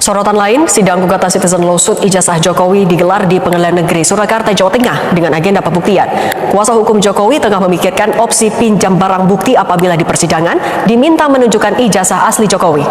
Sorotan lain, sidang gugatan Citizen Lawsuit ijazah Jokowi digelar di Pengadilan Negeri Surakarta, Jawa Tengah dengan agenda pembuktian. Kuasa hukum Jokowi tengah memikirkan opsi pinjam barang bukti apabila di persidangan diminta menunjukkan ijazah asli Jokowi.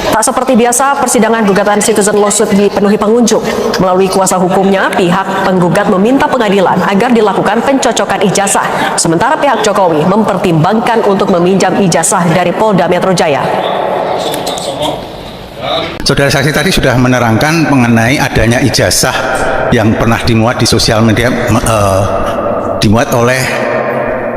Tak seperti biasa, persidangan gugatan Citizen Lawsuit dipenuhi pengunjung. Melalui kuasa hukumnya, pihak penggugat meminta pengadilan agar dilakukan pencocokan ijazah, sementara pihak Jokowi mempertimbangkan untuk meminjam ijazah dari Polda Metro Jaya. Saudara saksi tadi sudah menerangkan mengenai adanya ijazah yang pernah dimuat di sosial media, dimuat oleh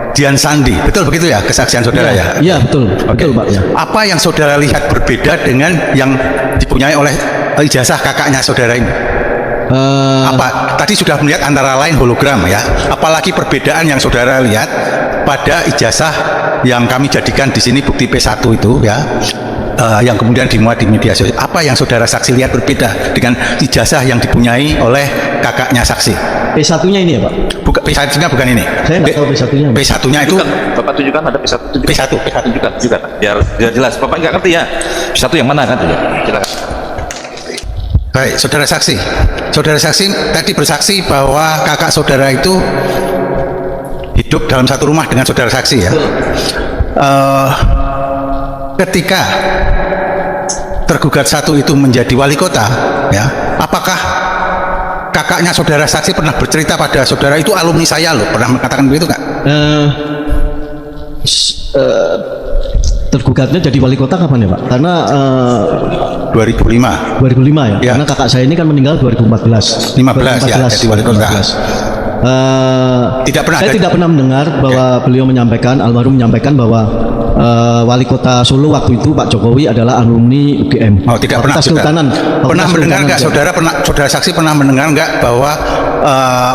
Dian Sandi, betul begitu ya kesaksian saudara ya? Iya betul, betul Pak. Ya. Apa yang saudara lihat berbeda dengan yang dipunyai oleh ijazah kakaknya saudara ini? Apa tadi sudah melihat antara lain hologram ya? Apalagi perbedaan yang saudara lihat pada ijazah yang kami jadikan di sini bukti P1 itu ya? Yang kemudian dimuat di media sosial. Apa yang saudara saksi lihat berbeda dengan ijazah yang dipunyai oleh kakaknya saksi? P1-nya ini ya Pak? P1-nya bukan ini. Saya nggak tahu P1-nya. P1-nya itu Bapak tunjukkan ada P1. P1. Tunjukkan. Biar jelas. Bapak nggak ngerti ya. P1 yang mana kan? Silakan. Baik, saudara saksi. Saudara saksi tadi bersaksi bahwa kakak saudara itu hidup dalam satu rumah dengan saudara saksi ya. Ketika tergugat satu itu menjadi wali kota, ya, apakah kakaknya saudara saksi pernah bercerita pada saudara itu alumni saya loh, pernah mengatakan begitu nggak? Tergugatnya jadi wali kota kapan ya Pak? Karena 2005. 2005 ya? Ya. Karena kakak saya ini kan meninggal 2014. 15 ya, jadi wali kota. Saya tidak pernah mendengar bahwa beliau menyampaikan, almarhum menyampaikan bahwa wali kota Solo waktu itu Pak Jokowi adalah alumni UGM. Oh, tidak pernah. Pernah mendengar nggak saudara? Saudara saksi pernah mendengar nggak bahwa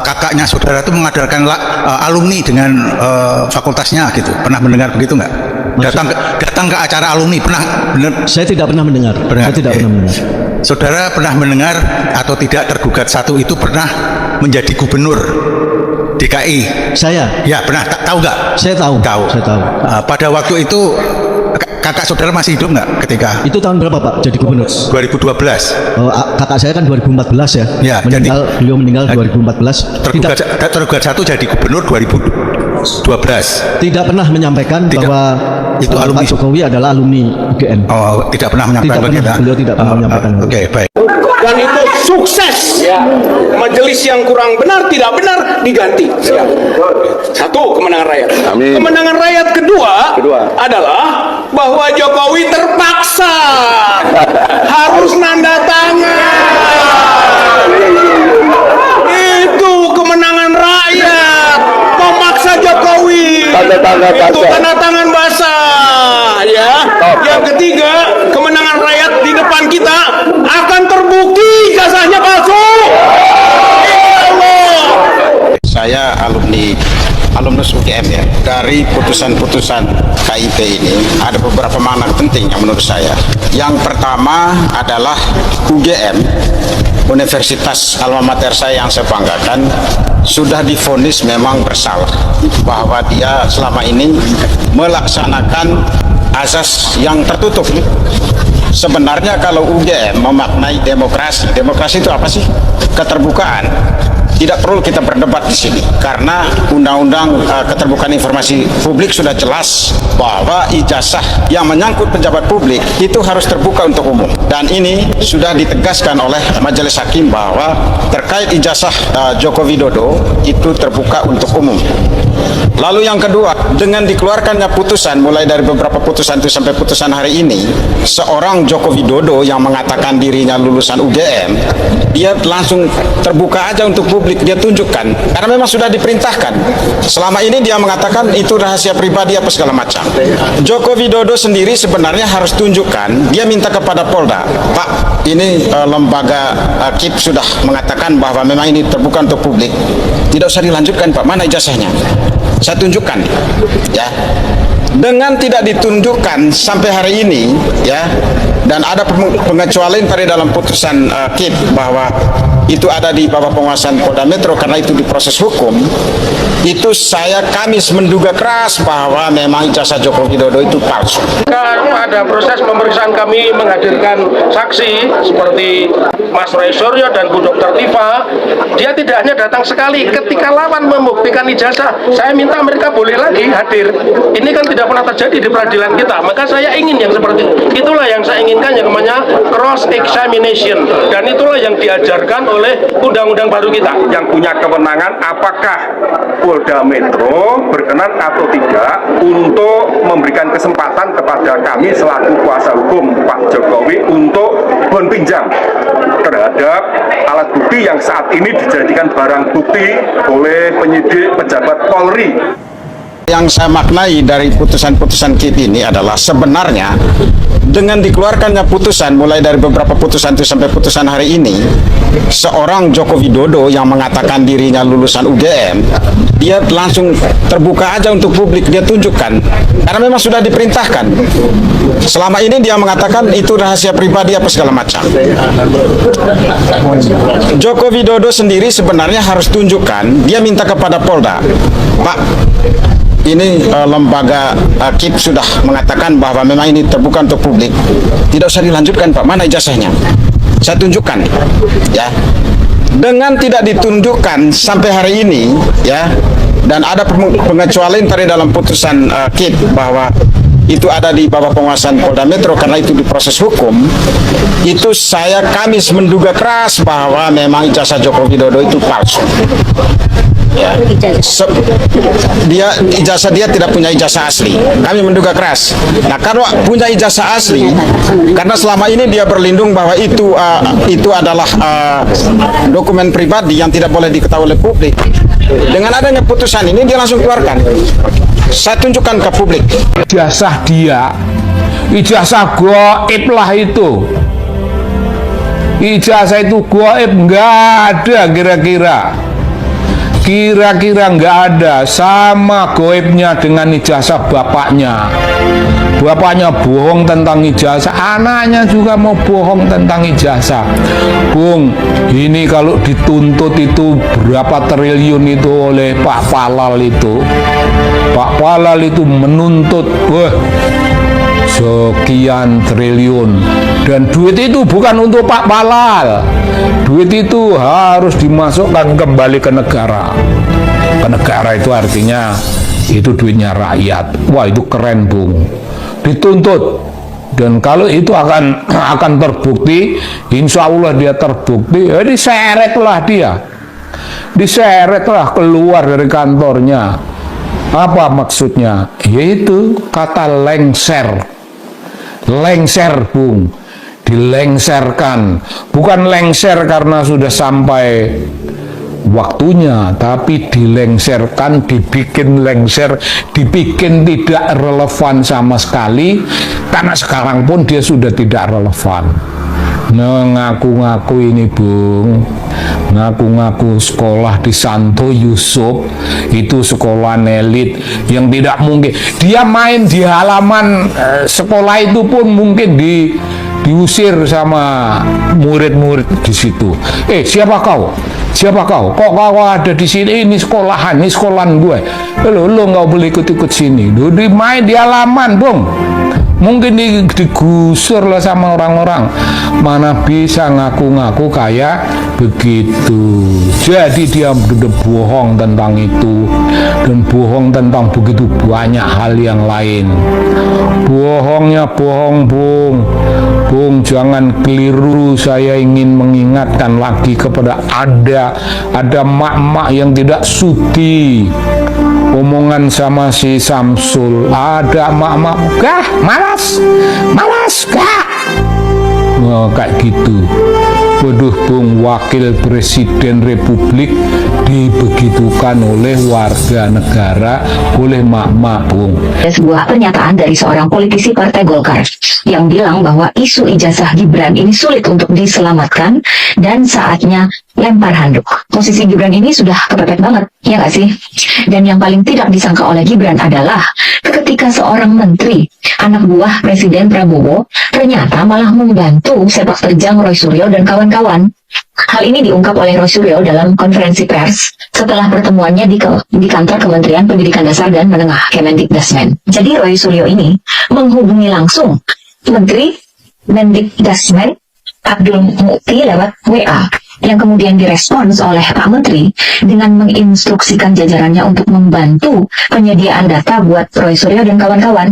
kakaknya saudara itu mengajarkan alumni dengan fakultasnya gitu? Pernah mendengar begitu nggak? Datang ke acara alumni pernah? Saya tidak pernah mendengar. Saya tidak pernah mendengar. Saudara pernah mendengar atau tidak tergugat satu itu pernah menjadi gubernur DKI? Saya? Ya pernah. Tahu nggak? Saya tahu. Saya tahu. Pada waktu itu kakak saudara masih hidup nggak ketika? Itu tahun berapa Pak jadi gubernur? 2012. Kakak saya kan 2014 ya. Ya beliau meninggal 2014. Tergugat satu jadi gubernur 2012. Tidak pernah menyampaikan bahwa itu Pak Jokowi adalah alumni UGM. Oh, tidak pernah menyampaikan begitu. Beliau tidak pernah menyampaikan. Oke, baik. Dan itu sukses. Majelis yang kurang benar, tidak benar diganti. Satu, kemenangan rakyat. Amin. Kemenangan rakyat kedua adalah bahwa Jokowi terpaksa harus nanda tangan. Itu kemenangan rakyat. Memaksa Jokowi. Itu tanda tangan basah. Ya. Yang ketiga, kemenangan rakyat di depan kita akan terbukti ijazahnya palsu. Saya alumnus UGM ya. Dari putusan-putusan KIP ini ada beberapa makna penting yang menurut saya. Yang pertama adalah UGM, Universitas alma mater saya yang saya banggakan, sudah divonis memang bersalah bahwa dia selama ini melaksanakan azas yang tertutup. Sebenarnya kalau UGM memaknai demokrasi itu apa sih? Keterbukaan. Tidak perlu kita berdebat di sini karena Undang-Undang Keterbukaan Informasi Publik sudah jelas bahwa ijazah yang menyangkut pejabat publik itu harus terbuka untuk umum, dan ini sudah ditegaskan oleh Majelis Hakim bahwa terkait ijazah Joko Widodo itu terbuka untuk umum. Lalu yang kedua, dengan dikeluarkannya putusan mulai dari beberapa putusan itu sampai putusan hari ini, seorang Joko Widodo yang mengatakan dirinya lulusan UGM, dia langsung terbuka aja untuk publik, dia tunjukkan karena memang sudah diperintahkan. Selama ini dia mengatakan itu rahasia pribadi apa segala macam. Joko Widodo sendiri sebenarnya harus tunjukkan, dia minta kepada Polda, Pak, ini lembaga KIP sudah mengatakan bahwa memang ini terbuka untuk publik, tidak usah dilanjutkan Pak, mana ijazahnya, saya tunjukkan ya. Dengan tidak ditunjukkan sampai hari ini ya, dan ada pengecualian pada dalam putusan KIP bahwa itu ada di bawah penguasaan Polda Metro karena itu diproses hukum, itu kami menduga keras bahwa memang ijazah Joko Widodo itu palsu. pada proses pemeriksaan kami menghadirkan saksi seperti Mas Roy Suryo dan Bu Dr. Tifa, dia tidak hanya datang sekali, ketika lawan membuktikan ijazah, saya minta mereka boleh lagi hadir. Ini kan tidak pernah terjadi di peradilan kita, maka saya ingin yang seperti itu. Itulah yang saya inginkan, yang namanya cross examination, dan itulah yang diajarkan oleh undang-undang baru kita. Yang punya kewenangan apakah Polda Metro berkenan atau tidak untuk memberikan kesempatan kepada kami selaku kuasa hukum Pak Jokowi untuk bon pinjam terhadap alat bukti yang saat ini dijadikan barang bukti oleh penyidik pejabat Polri. Yang saya maknai dari putusan-putusan KIP ini adalah sebenarnya dengan dikeluarkannya putusan mulai dari beberapa putusan itu sampai putusan hari ini, seorang Joko Widodo yang mengatakan dirinya lulusan UGM, dia langsung terbuka aja untuk publik, dia tunjukkan karena memang sudah diperintahkan. Selama ini dia mengatakan itu rahasia pribadi apa segala macam. Joko Widodo sendiri sebenarnya harus tunjukkan, dia minta kepada Polda, Pak, ini lembaga KIP sudah mengatakan bahwa memang ini terbuka untuk publik, tidak usah dilanjutkan Pak, mana ijazahnya, saya tunjukkan ya. Dengan tidak ditunjukkan sampai hari ini ya, dan ada pengecualian tadi dalam putusan KIP bahwa itu ada di bawah penguasaan Polda Metro karena itu diproses hukum, itu kami menduga keras bahwa memang ijazah Joko Widodo itu palsu. Ya. Ijazah dia tidak punya ijazah asli. Kami menduga keras. Nah, kalau punya ijazah asli, karena selama ini dia berlindung bahwa itu adalah dokumen pribadi yang tidak boleh diketahui oleh publik. Dengan adanya putusan ini dia langsung keluarkan. Saya tunjukkan ke publik. Ijazah dia, ijazah gaib lah itu. Ijazah itu gaib, nggak ada kira-kira nggak ada, sama gaibnya dengan ijazah bapaknya. Bapaknya bohong tentang ijazah, anaknya juga mau bohong tentang ijazah. Bung, ini kalau dituntut itu berapa triliun itu oleh Pak Palal itu. Pak Palal itu menuntut sekian triliun, dan duit itu bukan untuk Pak Palal, duit itu harus dimasukkan kembali ke negara. Ke negara itu artinya itu duitnya rakyat. Wah, itu keren Bung, dituntut. Dan kalau itu akan terbukti, insya Allah dia terbukti, ya diseretlah keluar dari kantornya. Apa maksudnya? Yaitu kata lengser Bung, dilengserkan, bukan lengser karena sudah sampai waktunya, tapi dilengserkan, dibikin lengser, dibikin tidak relevan sama sekali, karena sekarang pun dia sudah tidak relevan. Ngaku-ngaku ini Bung, ngaku-ngaku sekolah di Santo Yusuf, itu sekolah elit yang tidak mungkin dia main di halaman sekolah itu pun mungkin diusir sama murid-murid di situ. Siapa kau? Kok kau ada di sini? Ini sekolahan gue. Lo nggak boleh ikut-ikut sini. Di main di halaman, Bung. Mungkin digusur lah sama orang-orang. Mana bisa ngaku-ngaku kayak begitu. Jadi dia bohong tentang itu, dan bohong tentang begitu banyak hal yang lain. Bohongnya bohong, Bung. Bung, jangan keliru. Saya ingin mengingatkan lagi kepada ada mak-mak yang tidak sudi omongan sama si Samsul. Ada mak-mak, malas, kayak gitu. Waduh Bung, wakil presiden republik dibegitukan oleh warga negara, oleh mak-mak Bung. Ada sebuah pernyataan dari seorang politisi Partai Golkar yang bilang bahwa isu ijazah Gibran ini sulit untuk diselamatkan dan saatnya lempar handuk. Posisi Gibran ini sudah kepepet banget, ya nggak sih? Dan yang paling tidak disangka oleh Gibran adalah ketika seorang menteri, anak buah Presiden Prabowo, ternyata malah membantu sepak terjang Roy Suryo dan kawan-kawan. Hal ini diungkap oleh Roy Suryo dalam konferensi pers setelah pertemuannya di kantor Kementerian Pendidikan Dasar dan Menengah Kemendikbudrismen. Jadi Roy Suryo ini menghubungi langsung Menteri Mendikbudrismen Abdul Mukti lewat WA, yang kemudian direspons oleh Pak Menteri dengan menginstruksikan jajarannya untuk membantu penyediaan data buat Roy Suryo dan kawan-kawan.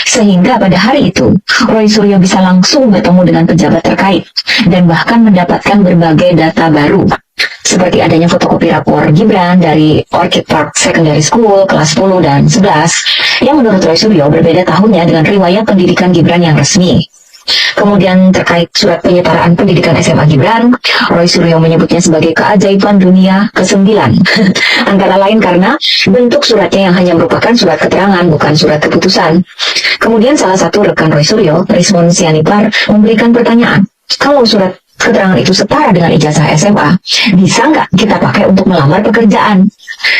Sehingga pada hari itu, Roy Suryo bisa langsung bertemu dengan pejabat terkait dan bahkan mendapatkan berbagai data baru, seperti adanya fotokopi rapor Gibran dari Orchid Park Secondary School kelas 10 dan 11 yang menurut Roy Suryo berbeda tahunnya dengan riwayat pendidikan Gibran yang resmi. Kemudian terkait surat penyetaraan pendidikan SMA Gibran, Roy Suryo menyebutnya sebagai keajaiban dunia ke-9. Antara lain karena bentuk suratnya yang hanya merupakan surat keterangan, bukan surat keputusan. Kemudian salah satu rekan Roy Suryo, Rismon Sianipar, memberikan pertanyaan, kalau surat keterangan itu setara dengan ijazah SMA, bisa nggak kita pakai untuk melamar pekerjaan?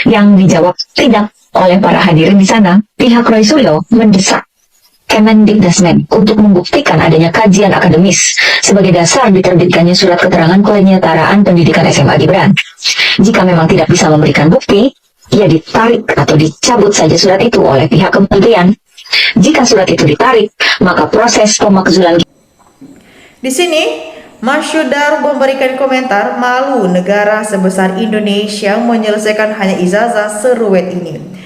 Yang dijawab tidak oleh para hadirin di sana. Pihak Roy Suryo mendesak Kemendikbudrismen untuk membuktikan adanya kajian akademis sebagai dasar diterbitkannya surat keterangan penyetaraan pendidikan SMA Gibran. Jika memang tidak bisa memberikan bukti, ya ditarik atau dicabut saja surat itu oleh pihak kementerian. Jika surat itu ditarik, maka proses pemakzulan. Di sini, Mas Syudar memberikan komentar, malu negara sebesar Indonesia menyelesaikan hanya ijazah seruet ini.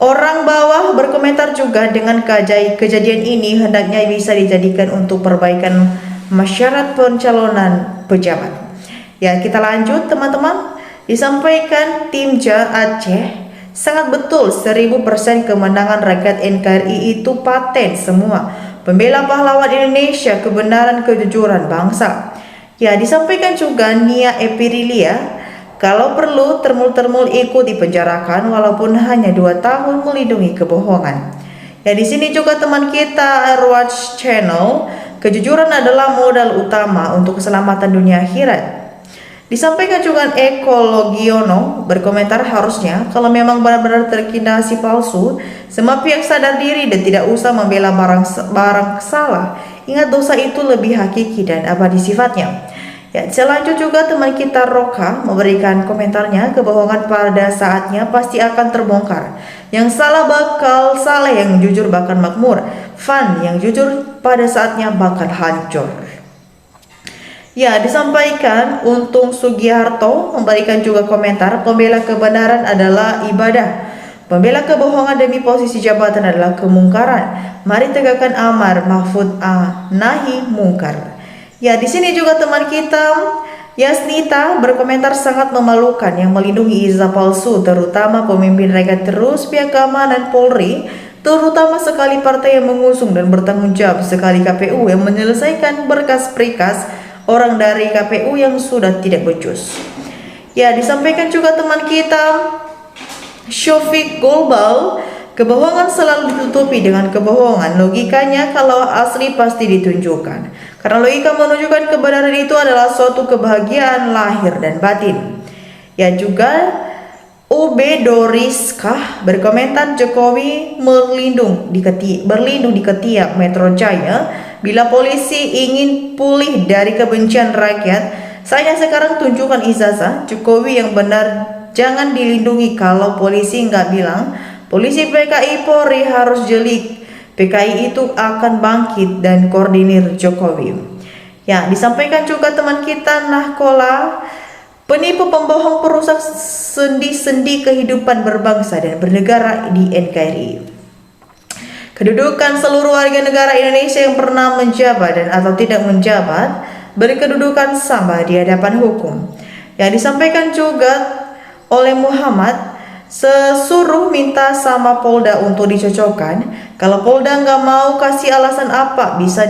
Orang bawah berkomentar juga dengan kejadian ini hendaknya bisa dijadikan untuk perbaikan syarat pencalonan pejabat. Ya, kita lanjut teman-teman. Disampaikan tim JA Aceh, sangat betul 1000% kemenangan rakyat NKRI itu paten semua. Pembela pahlawan Indonesia, kebenaran kejujuran bangsa. Ya, disampaikan juga Nia Epirilia, kalau perlu termul-termul ikut dipenjarakan walaupun hanya 2 tahun melindungi kebohongan. Ya, di sini juga teman kita Airwatch Channel, kejujuran adalah modal utama untuk keselamatan dunia akhirat. Disampaikan juga Ekologiono berkomentar, harusnya kalau memang benar-benar terindikasi palsu, semua pihak sadar diri dan tidak usah membela barang salah. Ingat dosa itu lebih hakiki dan abadi sifatnya. Ya, selanjutnya juga teman kita Roka memberikan komentarnya, kebohongan pada saatnya pasti akan terbongkar. Yang salah bakal salah, yang jujur bakal makmur. Fan yang jujur pada saatnya bakal hancur. Ya, disampaikan Untung Sugiharto memberikan juga komentar, pembela kebenaran adalah ibadah. Pembela kebohongan demi posisi jabatan adalah kemungkaran. Mari tegakkan amar mahfud nahi mungkar. Ya, di sini juga teman kita Yasnita berkomentar, sangat memalukan yang melindungi ijazah palsu, terutama pemimpin rakyat, terus pihak keamanan Polri, terutama sekali partai yang mengusung dan bertanggung jawab, sekali KPU yang menyelesaikan berkas-prikas orang dari KPU yang sudah tidak becus. Ya, disampaikan juga teman kita Syafiq Global, kebohongan selalu ditutupi dengan kebohongan. Logikanya kalau asli pasti ditunjukkan. Karena logika menunjukkan kebenaran itu adalah suatu kebahagiaan lahir dan batin. Ya, juga UB Doriskah berkomentar, Jokowi berlindung di ketiak Metro Jaya. Bila polisi ingin pulih dari kebencian rakyat, saya sekarang tunjukkan ijazah Jokowi yang benar, jangan dilindungi. Kalau polisi nggak bilang, polisi PKI Polri harus jelik, PKI itu akan bangkit dan koordinir Jokowi. Ya, disampaikan juga teman kita Nahkola, penipu pembohong perusak sendi-sendi kehidupan berbangsa dan bernegara di NKRI. Kedudukan seluruh warga negara Indonesia yang pernah menjabat dan atau tidak menjabat berkedudukan sama di hadapan hukum. Ya, disampaikan juga oleh Muhammad, sesuruh minta sama Polda untuk dicocokkan. Kalau Polda nggak mau kasih alasan apa, bisa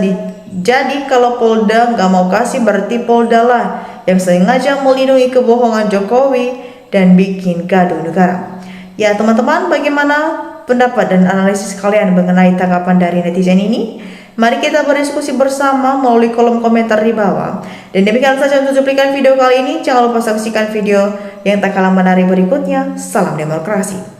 jadi kalau Polda nggak mau kasih, berarti Polda lah yang sengaja melindungi kebohongan Jokowi dan bikin gaduh negara. Ya teman-teman, bagaimana pendapat dan analisis kalian mengenai tanggapan dari netizen ini? Mari kita berdiskusi bersama melalui kolom komentar di bawah. Dan demikian saja untuk cuplikan video kali ini. Jangan lupa saksikan video yang tak kalah menarik berikutnya. Salam demokrasi.